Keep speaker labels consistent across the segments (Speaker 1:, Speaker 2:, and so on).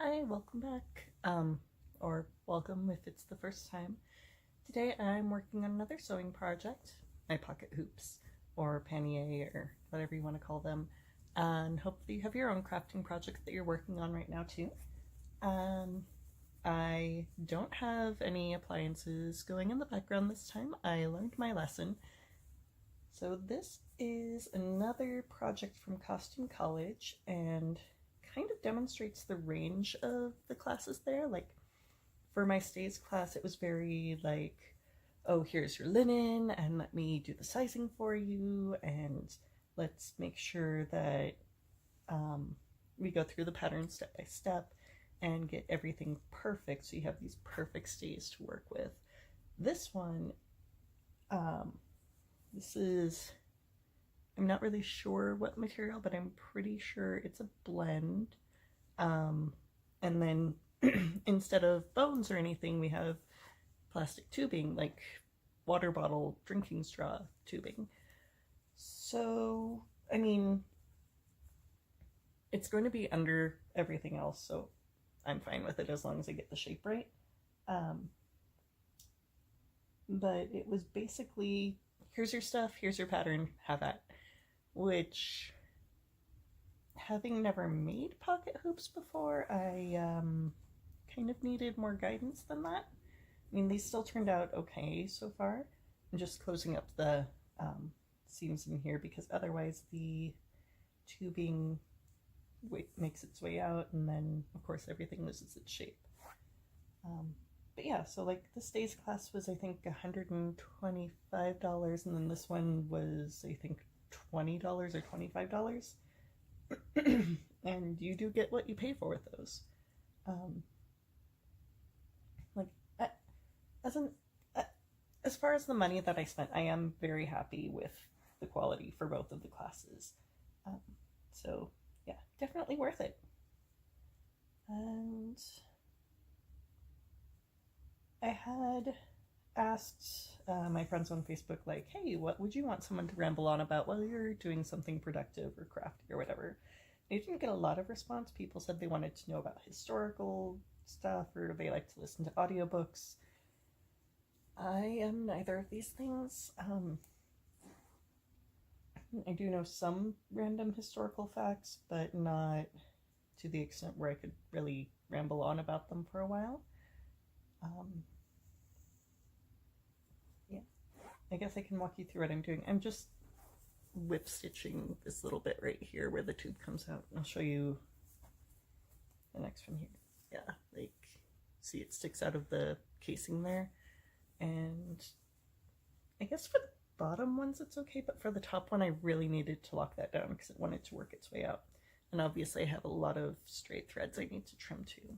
Speaker 1: Hi, welcome back. Or welcome if it's the first time. Today I'm working on another sewing project, my pocket hoops, or pannier, or whatever you want to call them. And hopefully you have your own crafting project that you're working on right now too. Um, I don't have any appliances going in the background this time. I learned my lesson. So this is another project from Costume College, and kind of demonstrates the range of the classes there. Like for my stays class, it was very like, oh, here's your linen, and let me do the sizing for you, and let's make sure that we go through the pattern step by step and get everything perfect so you have these perfect stays to work with. This one, this is, I'm not really sure what material, but I'm pretty sure it's a blend. And then instead of bones or anything, we have plastic tubing, like water bottle drinking straw tubing. So, I mean, it's going to be under everything else, so I'm fine with it as long as I get the shape right. But it was basically, here's your stuff, here's your pattern, have at. Which, having never made pocket hoops before, I kind of needed more guidance than that. I mean, these still turned out okay so far. I'm just closing up the seams in here because otherwise the tubing makes its way out, and then of course everything loses its shape. But yeah, so like the stays class was I think $125, and then this one was I think $20 or $25. And you do get what you pay for with those. Like as an as far as the money that I spent, I am very happy with the quality for both of the classes. So yeah, definitely worth it. And I had asked my friends on Facebook, like, hey, what would you want someone to ramble on about while you're doing something productive or crafty or whatever? I didn't get a lot of response. People said they wanted to know about historical stuff or they like to listen to audiobooks. I am neither of these things. I do know some random historical facts, but not to the extent where I could really ramble on about them for a while. Yeah, I guess I can walk you through what I'm doing. I'm just whip stitching this little bit right here where the tube comes out. I'll show you the next from here. Yeah, like, see it sticks out of the casing there. And I guess for the bottom ones it's okay, but for the top one I really needed to lock that down because it wanted to work its way out. And obviously I have a lot of straight threads I need to trim too.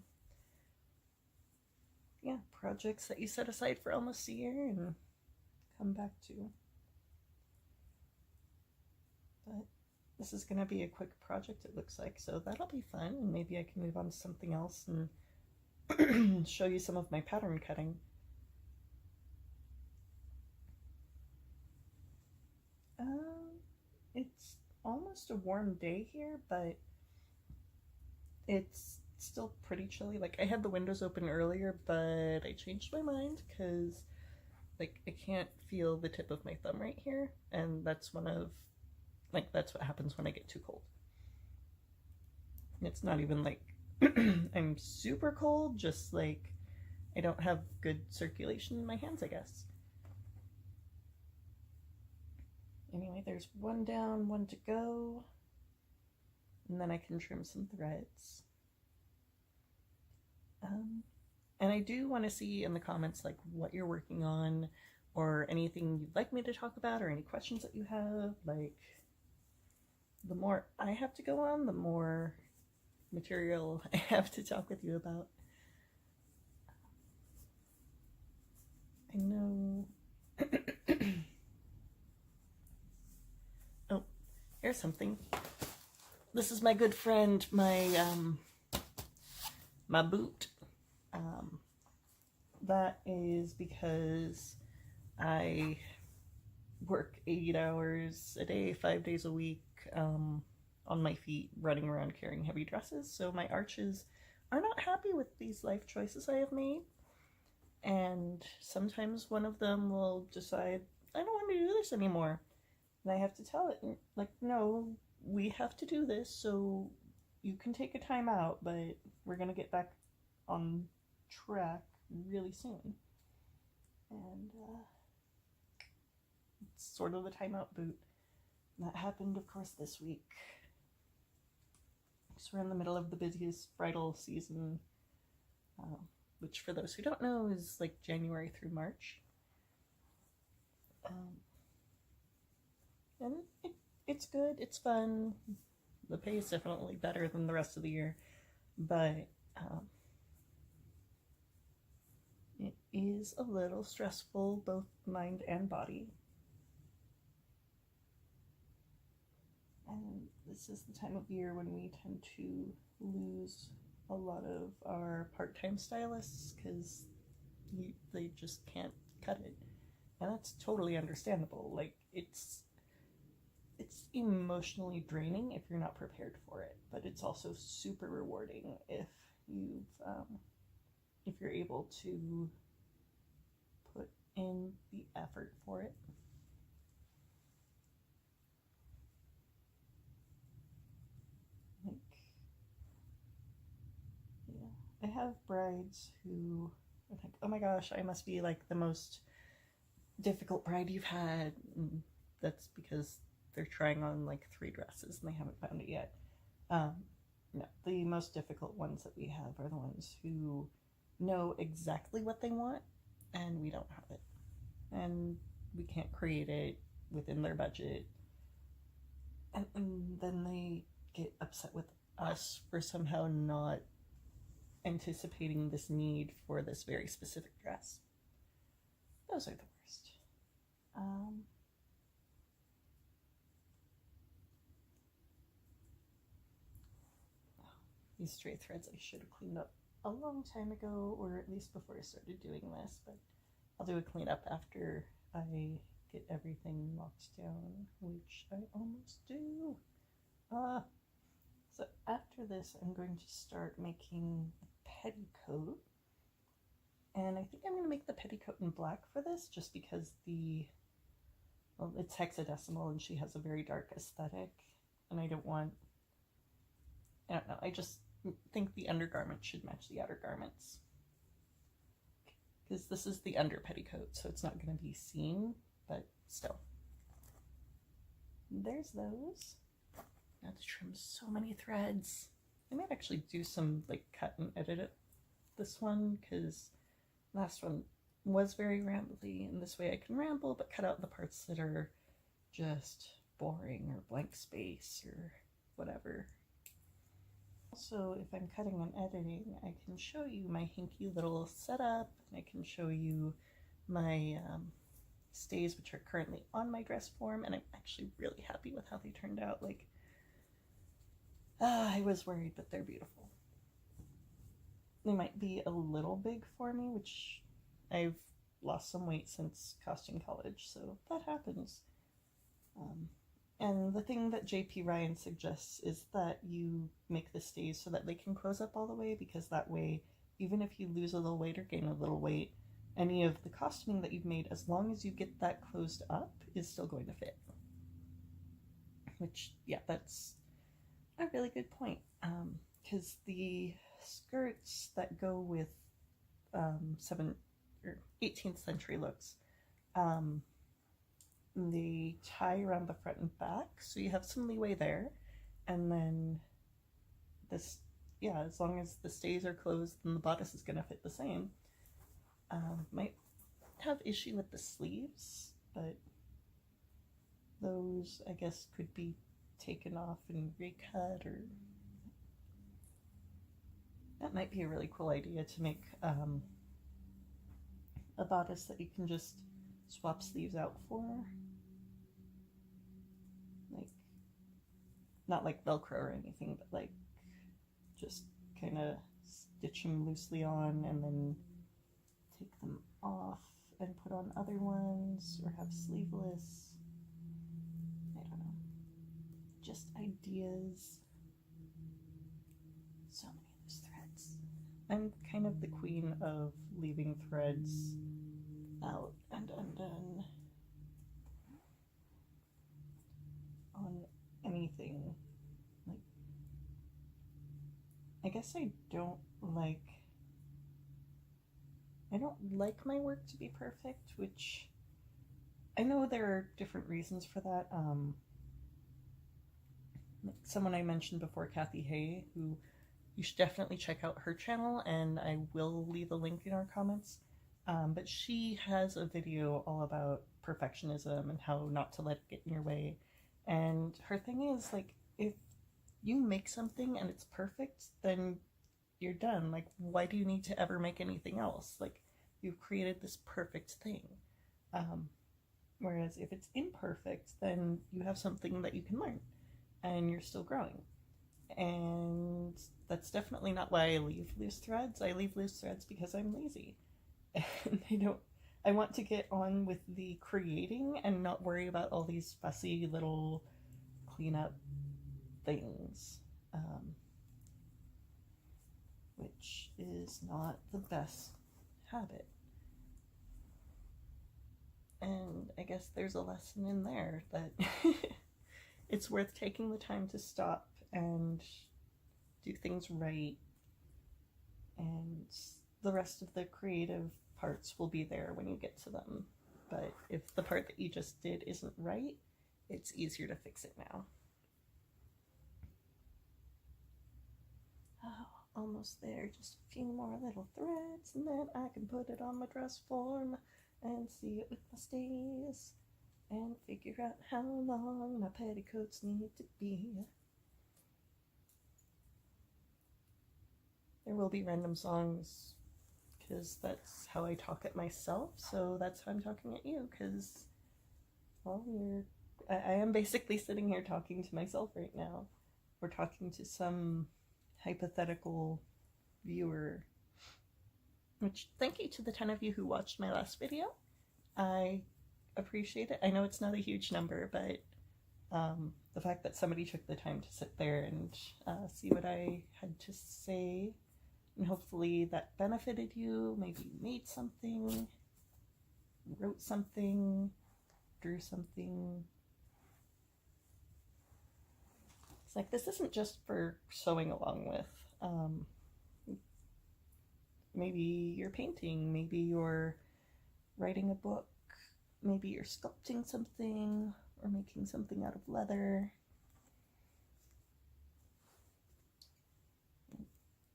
Speaker 1: Yeah, projects that you set aside for almost a year and come back to. But this is going to be a quick project, it looks like, so that'll be fun, and maybe I can move on to something else and show you some of my pattern cutting. It's almost a warm day here, but it's still pretty chilly. Like, I had the windows open earlier, but I changed my mind because like I can't feel the tip of my thumb right here, and that's one of like that's what happens when I get too cold. It's not even like I'm super cold, just like I don't have good circulation in my hands, I guess. Anyway, there's one down, one to go, and then I can trim some threads. And I do want to see in the comments like what you're working on or anything you'd like me to talk about or any questions that you have. Like, the more I have to go on, the more material I have to talk with you about. I know. Oh, here's something. This is my good friend, my boot. That is because I work 8 hours a day, 5 days a week, on my feet, running around carrying heavy dresses. So my arches are not happy with these life choices I have made. And sometimes one of them will decide, I don't want to do this anymore. And I have to tell it, like, no, we have to do this, so you can take a time out, but we're going to get back on track really soon. And it's sort of the timeout boot. And that happened, of course, this week. So we're in the middle of the busiest bridal season, which for those who don't know is like January through March. And it's good, it's fun. The pay is definitely better than the rest of the year, but it is a little stressful, both mind and body. And this is the time of year when we tend to lose a lot of our part-time stylists because they just can't cut it. And that's totally understandable. Like, it's emotionally draining if you're not prepared for it, but it's also super rewarding if you're able to put in the effort for it. Like, yeah, I have brides who are like, oh my gosh, I must be like the most difficult bride you've had. And that's because they're trying on like 3 dresses and they haven't found it yet. No, the most difficult ones that we have are the ones who know exactly what they want and we don't have it. And we can't create it within their budget. And then they get upset with us for somehow not anticipating this need for this very specific dress. Those are the worst. These stray threads I should have cleaned up a long time ago, or at least before I started doing this, but I'll do a cleanup after I get everything locked down, which I almost do. So after this, I'm going to start making the petticoat. And I think I'm going to make the petticoat in black for this, just because it's hexadecimal and she has a very dark aesthetic. And I don't know, I just think the undergarment should match the outer garments. Because this is the under petticoat, so it's not going to be seen, but still. There's those. Now to trim so many threads. I might actually do some like cut and edit it. This one, because last one was very rambly, and this way I can ramble but cut out the parts that are just boring or blank space or whatever. Also, if I'm cutting and editing, I can show you my hinky little setup, and I can show you my stays, which are currently on my dress form, and I'm actually really happy with how they turned out. Like, I was worried, but they're beautiful. They might be a little big for me, which I've lost some weight since costume college, so that happens. And the thing that JP Ryan suggests is that you make the stays so that they can close up all the way, because that way, even if you lose a little weight or gain a little weight, any of the costuming that you've made, as long as you get that closed up, is still going to fit. Which, yeah, that's a really good point. Because the skirts that go with 18th century looks, they tie around the front and back, so you have some leeway there. And then this, yeah, as long as the stays are closed, then the bodice is going to fit the same. Might have issue with the sleeves, but those, I guess, could be taken off and recut, or that might be a really cool idea, to make a bodice that you can just swap sleeves out for. Like, not like Velcro or anything, but like just kind of stitch them loosely on and then take them off and put on other ones, or have sleeveless. I don't know. Just ideas. So many of those threads. I'm kind of the queen of leaving threads out and undone on anything. Like, I guess I don't like my work to be perfect, which I know there are different reasons for that. Someone I mentioned before, Kathy Hay, who you should definitely check out her channel, and I will leave a link in our comments. But she has a video all about perfectionism and how not to let it get in your way. And her thing is, like, if you make something and it's perfect, then you're done. Like, why do you need to ever make anything else? Like, you've created this perfect thing. Whereas if it's imperfect, then you have something that you can learn and you're still growing. And that's definitely not why I leave loose threads. I leave loose threads because I'm lazy. And I want to get on with the creating and not worry about all these fussy little cleanup things. Which is not the best habit. And I guess there's a lesson in there that it's worth taking the time to stop and do things right, and the rest of the creative parts will be there when you get to them. But if the part that you just did isn't right, it's easier to fix it now. Oh, almost there. Just a few more little threads, and then I can put it on my dress form and see it with my stays and figure out how long my petticoats need to be. There will be random songs because that's how I talk at myself, so that's how I'm talking at you, because, well, I am basically sitting here talking to myself right now, or talking to some hypothetical viewer. Which, thank you to the 10 of you who watched my last video. I appreciate it. I know it's not a huge number, but the fact that somebody took the time to sit there and see what I had to say, and hopefully that benefited you. Maybe you made something, wrote something, drew something. It's like, this isn't just for sewing along with. Maybe you're painting, maybe you're writing a book, maybe you're sculpting something, or making something out of leather.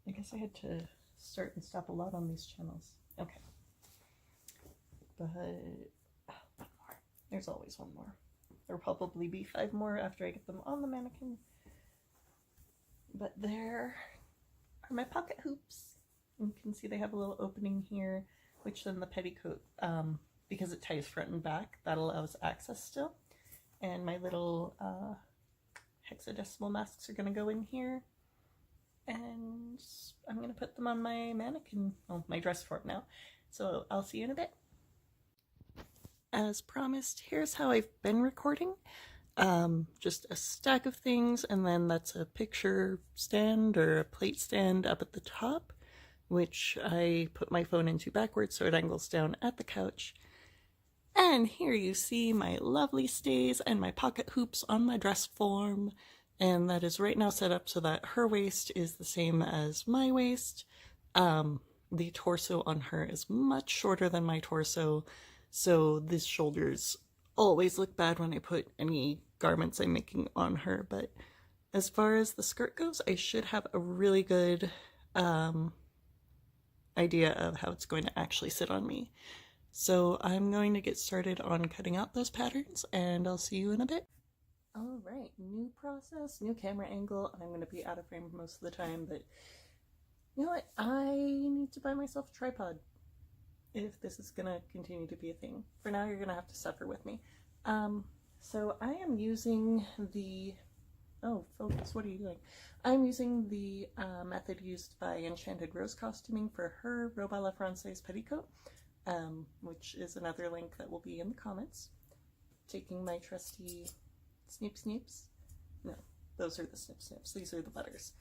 Speaker 1: I guess I had to start and stop a lot on these channels. Okay. But, one more. There's always one more. There'll probably be 5 more after I get them on the mannequin. But there are my pocket hoops. You can see they have a little opening here, which then the petticoat, because it ties front and back, that allows access still. And my little hexadecimal masks are going to go in here. And I'm going to put them on my mannequin, well, my dress form now. So I'll see you in a bit. As promised, here's how I've been recording. Just a stack of things, and then that's a picture stand or a plate stand up at the top, which I put my phone into backwards so it angles down at the couch. And here you see my lovely stays and my pocket hoops on my dress form, and that is right now set up so that her waist is the same as my waist. The torso on her is much shorter than my torso, so these shoulders always look bad when I put any garments I'm making on her. But as far as the skirt goes, I should have a really good idea of how it's going to actually sit on me. So I'm going to get started on cutting out those patterns, and I'll see you in a bit. Alright, new process, new camera angle. I'm going to be out of frame most of the time, but you know what? I need to buy myself a tripod if this is going to continue to be a thing. For now, you're going to have to suffer with me. So I am using the... Oh, focus, what are you doing? I'm using the method used by Enchanted Rose Costuming for her Robe à la Francaise petticoat, which is another link that will be in the comments. Taking my trusty snip snips. No, those are the snip snips. These are the butters.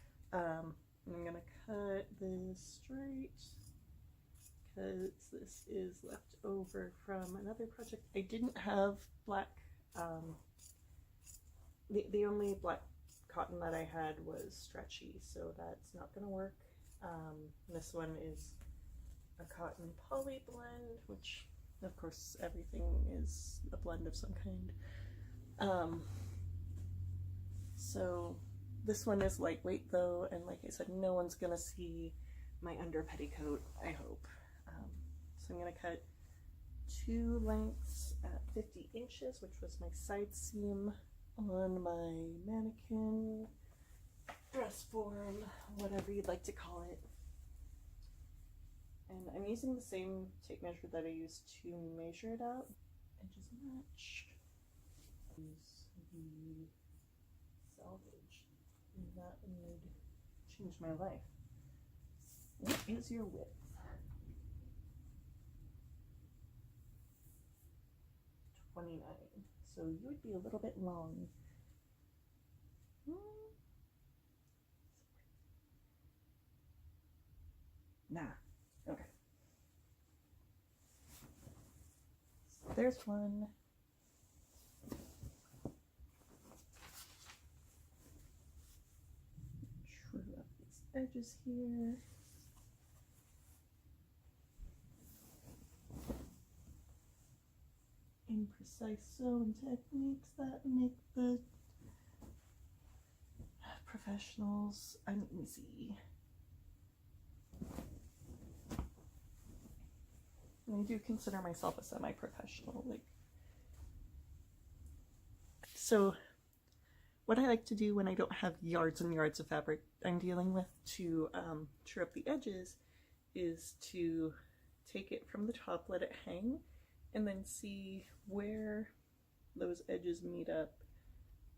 Speaker 1: I'm gonna cut this straight because this is left over from another project. I didn't have black, the only black cotton that I had was stretchy, so that's not gonna work. This one is a cotton poly blend, which of course everything is a blend of some kind. So this one is lightweight though, and like I said, no one's gonna see my under petticoat, I hope. So I'm gonna cut 2 lengths at 50 inches, which was my side seam on my mannequin, dress form, whatever you'd like to call it. And I'm using the same tape measure that I used to measure it out. Edges match. Use the salvage, and that would change my life. What is your width? 29. So you would be a little bit long. Nah. Okay. So there's one. True up these edges here. Imprecise sewing techniques that make the professionals uneasy. I do consider myself a semi-professional. So what I like to do when I don't have yards and yards of fabric I'm dealing with to true up the edges is to take it from the top, let it hang, and then see where those edges meet up,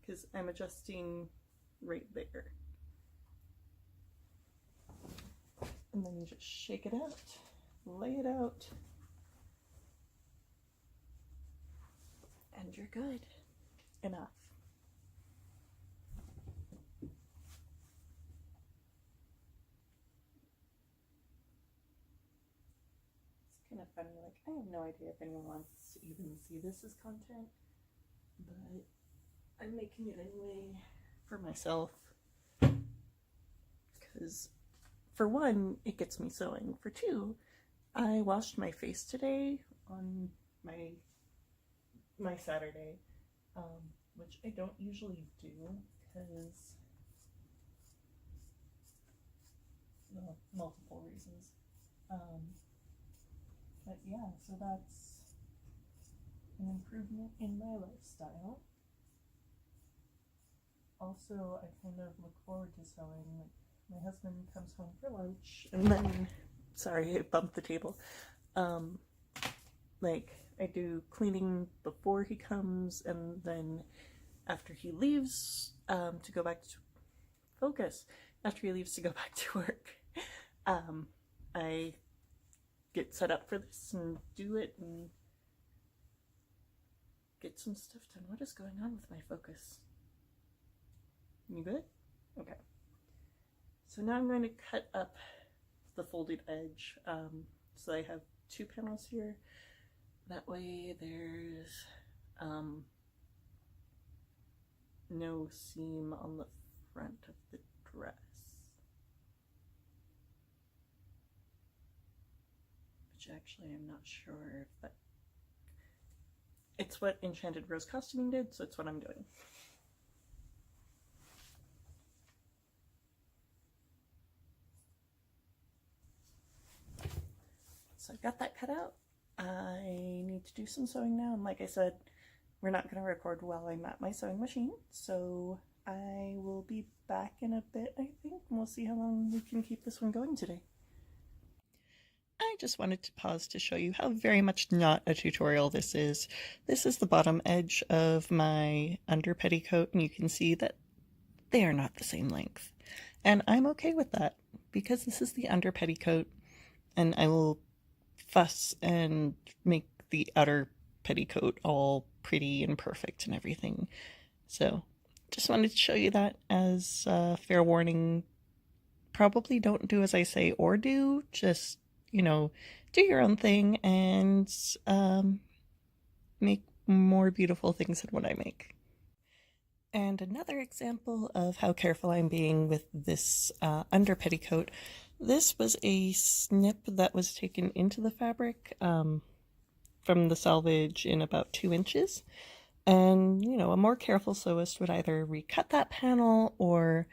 Speaker 1: because I'm adjusting right there. And then you just shake it out, lay it out, and you're good. Enough. It's kind of funny, like, I have no idea if anyone wants to even see this as content, but I'm making it anyway for myself, because for one, it gets me sewing. For two, I washed my face today on my Saturday, which I don't usually do because, well, multiple reasons. But yeah, so that's an improvement in my lifestyle. Also, I kind of look forward to sewing. Like, my husband comes home for lunch, and then, sorry, I bumped the table. Like, I do cleaning before he comes, and then after he leaves to go back to focus, after he leaves to go back to work, I get set up for this and do it and get some stuff done. What is going on with my focus? You good? Okay. So now I'm going to cut up the folded edge. So I have 2 panels here. That way there's no seam on the front of the dress. Which actually I'm not sure if that... It's what Enchanted Rose Costuming did, so it's what I'm doing. So I've got that cut out. I need to do some sewing now, and like I said, we're not going to record while I'm at my sewing machine, so I will be back in a bit, I think, and we'll see how long we can keep this one going today. I just wanted to pause to show you how very much not a tutorial this is. This is the bottom edge of my under petticoat, and you can see that they are not the same length. And I'm okay with that, because this is the under petticoat, and I will fuss and make the outer petticoat all pretty and perfect and everything. So just wanted to show you that as a fair warning probably don't do as I say or do. Just, you know, do your own thing and make more beautiful things than what I make. And another example of how careful I'm being with this under petticoat, this was a snip that was taken into the fabric from the selvage in about 2 inches. And, you know, a more careful sewist would either recut that panel or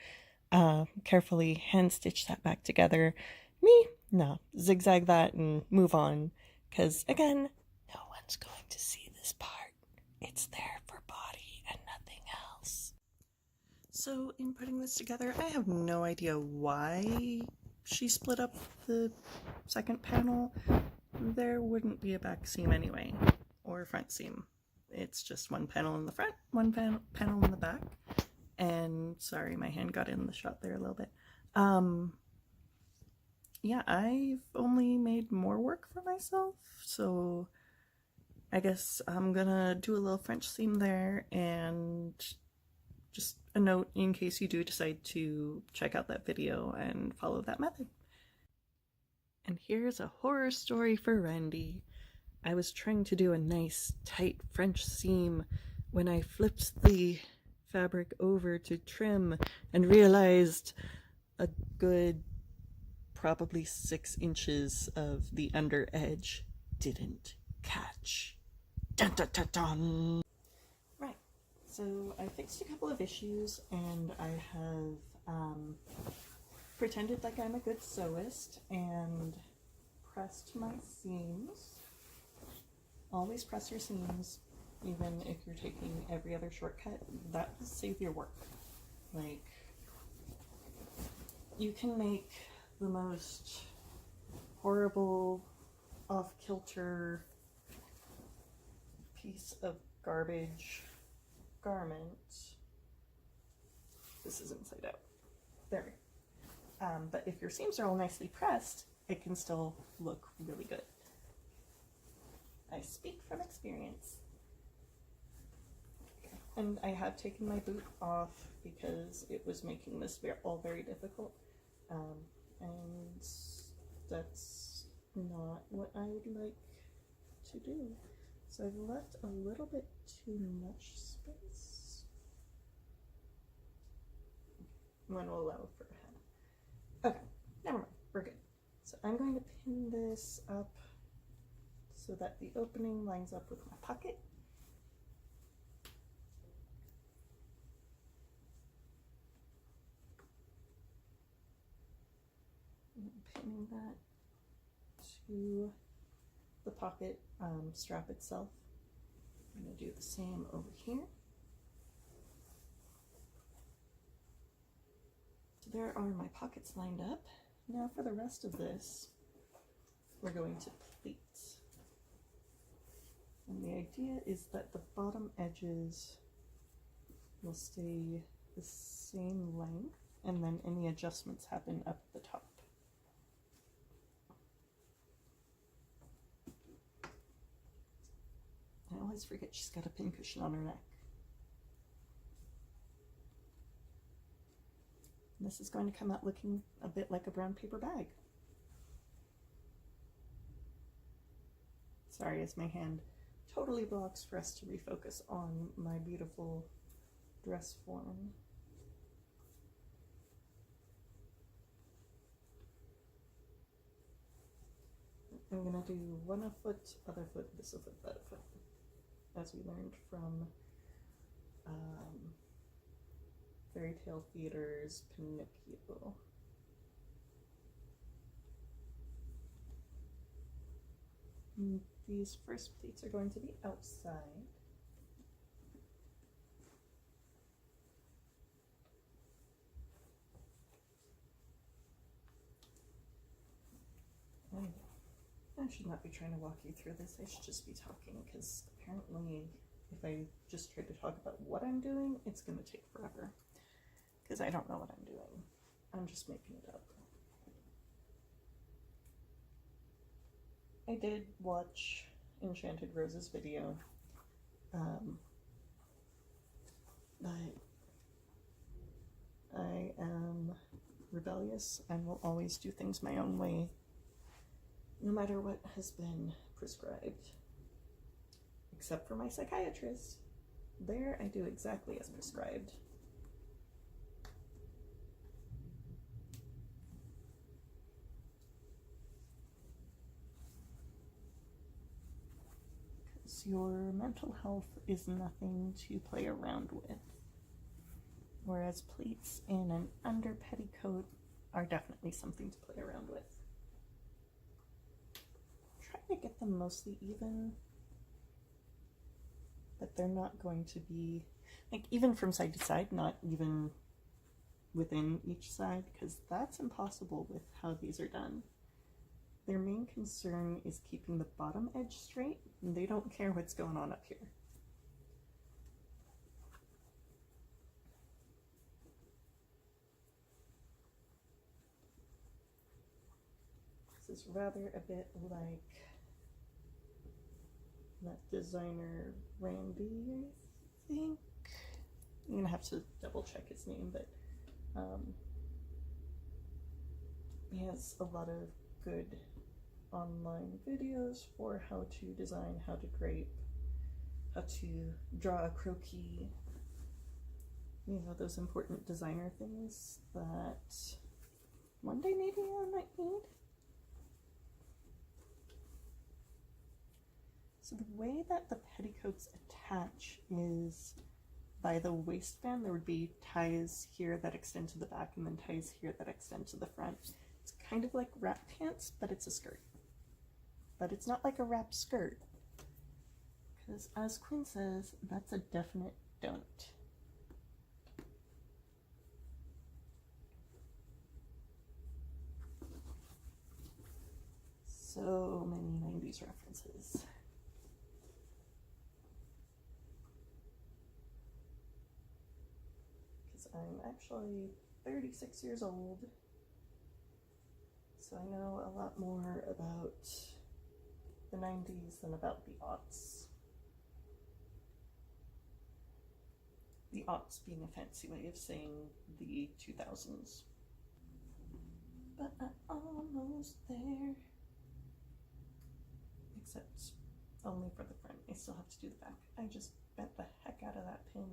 Speaker 1: carefully hand stitch that back together. Me, no, zigzag that and move on. Because, again, no one's going to see this part. It's there for body and nothing else. So, in putting this together, I have no idea why she split up the second panel. There wouldn't be a back seam anyway, or a front seam. It's just one panel in the front, one panel in the back. And sorry, my hand got in the shot there a little bit. Yeah, I've only made more work for myself, so I guess I'm gonna do a little French seam there, and just a note in case you do decide to check out that video and follow that method. And here's a horror story for Randy. I was trying to do a nice tight French seam when I flipped the fabric over to trim and realized a good probably 6 inches of the under edge didn't catch. Dun dun dun dun! Right, so I fixed a couple of issues and I have pretended like I'm a good sewist and pressed my seams. Always press your seams, even if you're taking every other shortcut. That will save your work. Like, you can make the most horrible, off-kilter piece of garbage garment. This is inside out. There we go. But if your seams are all nicely pressed, it can still look really good. I speak from experience. And I have taken my boot off because it was making this all very difficult. And that's not what I would like to do. So I've left a little bit too much space. One will allow for a hem. Okay, never mind, we're good. So I'm going to pin this up so that the opening lines up with my pocket. And pinning that to the pocket strap itself. I'm going to do the same over here. So there are my pockets lined up. Now for the rest of this, we're going to pleat. And the idea is that the bottom edges will stay the same length, and then any adjustments happen up at the top. I always forget she's got a pincushion on her neck. And this is going to come out looking a bit like a brown paper bag. Sorry, as my hand totally blocks for us to refocus on my beautiful dress form. I'm gonna do one a foot, other foot, this a foot, that a foot, as we learned from Fairy Tale Theater's Pinocchio. These first pleats are going to be outside. And I should not be trying to walk you through this. I should just be talking, because apparently if I just try to talk about what I'm doing, it's going to take forever. Because I don't know what I'm doing. I'm just making it up. I did watch Enchanted Rose's video, but I am rebellious and will always do things my own way, no matter what has been prescribed. Except for my psychiatrist. There, I do exactly as prescribed. Because your mental health is nothing to play around with. Whereas pleats in an under petticoat are definitely something to play around with. Try to get them mostly even, but they're not going to be, like, even from side to side, not even within each side, because that's impossible with how these are done. Their main concern is keeping the bottom edge straight, and they don't care what's going on up here. This is rather a bit like that designer Randy, I think. I'm gonna have to double check his name, but he has a lot of good online videos for how to design, how to drape, how to draw a croquis, you know, those important designer things that one day maybe I might need. So the way that the petticoats attach is by the waistband. There would be ties here that extend to the back and then ties here that extend to the front. It's kind of like wrap pants, but it's a skirt. But it's not like a wrap skirt. Because as Quinn says, that's a definite don't. So many 90s references. I'm actually 36 years old, so I know a lot more about the 90s than about the aughts. The aughts being a fancy way of saying the 2000s. But I'm almost there. Except only for the front. I still have to do the back. I just bent the heck out of that pin.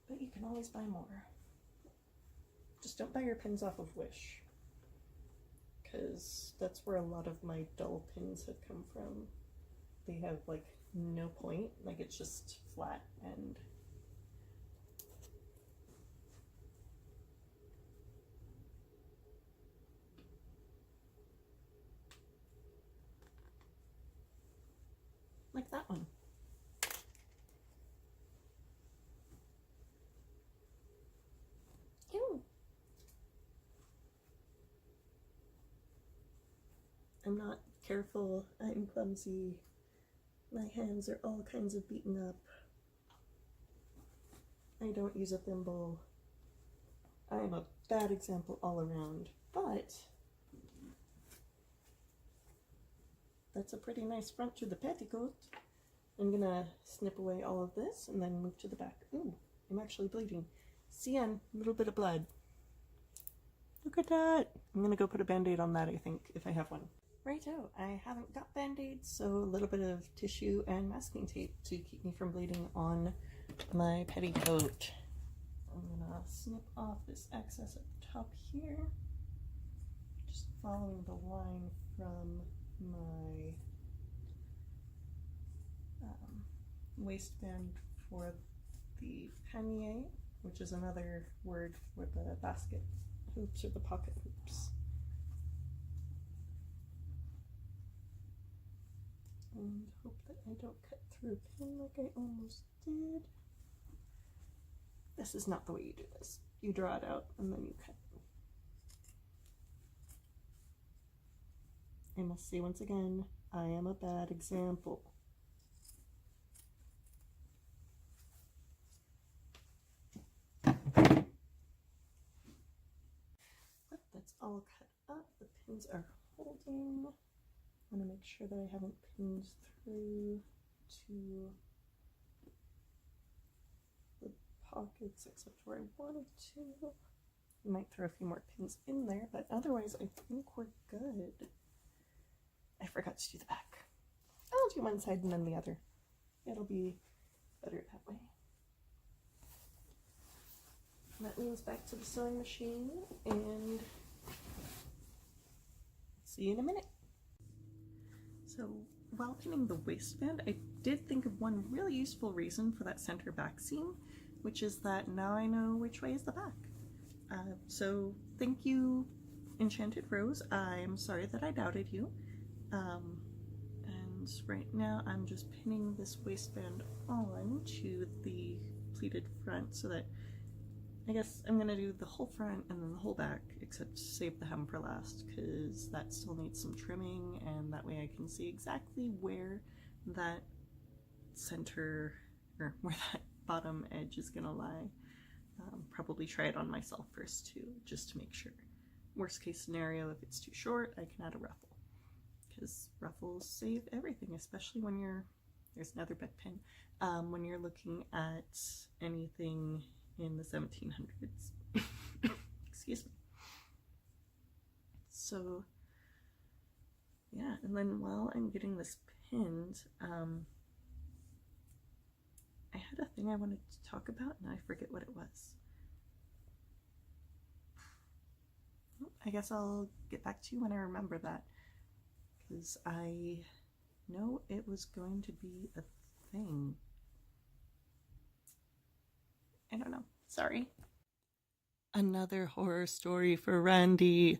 Speaker 1: But you can always buy more. Just don't buy your pins off of Wish, because that's where a lot of my dull pins have come from. They have like no point, like it's just flat and like that one. Ew. I'm not careful, I'm clumsy, my hands are all kinds of beaten up, I don't use a thimble, I'm a bad example all around, but that's a pretty nice front to the petticoat. I'm gonna snip away all of this and then move to the back. Ooh, I'm actually bleeding. CN, a little bit of blood. Look at that. I'm gonna go put a band-aid on that, I think, if I have one. Righto, I haven't got band-aids, so a little bit of tissue and masking tape to keep me from bleeding on my petticoat. I'm gonna snip off this excess at the top here, just following the line from my waistband for the pannier, which is another word for the basket hoops or the pocket hoops. And hope that I don't cut through a pin like I almost did. This is not the way you do this. You draw it out and then you cut. I must say once again, I am a bad example. But that's all cut up. The pins are holding. I want to make sure that I haven't pinned through to the pockets except where I wanted to. I might throw a few more pins in there, but otherwise I think we're good. I forgot to do the back. I'll do one side and then the other. It'll be better that way. And that means back to the sewing machine, and see you in a minute. So while pinning the waistband, I did think of one really useful reason for that center back seam, which is that now I know which way is the back. So thank you, Enchanted Rose. I'm sorry that I doubted you. And right now I'm just pinning this waistband on to the pleated front so that I guess I'm gonna do the whole front and then the whole back, except save the hem for last because that still needs some trimming, and that way I can see exactly where that center or where that bottom edge is gonna lie. Probably try it on myself first too, just to make sure. Worst case scenario, if it's too short, I can add a ruffle, because ruffles save everything, especially when there's another back pin, when you're looking at anything in the 1700s. Excuse me. So yeah, and then while I'm getting this pinned, I had a thing I wanted to talk about and I forget what it was. I guess I'll get back to you when I remember that, because I know it was going to be a thing. I don't know. Sorry. Another horror story for Randy.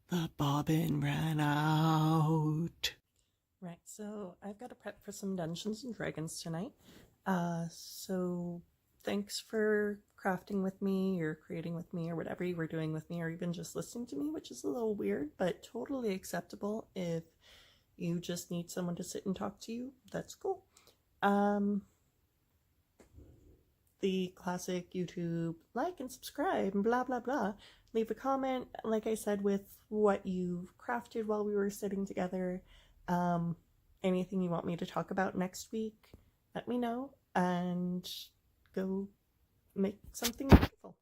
Speaker 1: The bobbin ran out. Right, so I've got to prep for some Dungeons and Dragons tonight. So thanks for crafting with me or creating with me or whatever you were doing with me, or even just listening to me, which is a little weird, but totally acceptable. If you just need someone to sit and talk to you, that's cool. The classic YouTube like and subscribe and blah blah blah. Leave a comment, like I said, with what you've crafted while we were sitting together. Anything you want me to talk about next week, let me know, and go make something beautiful.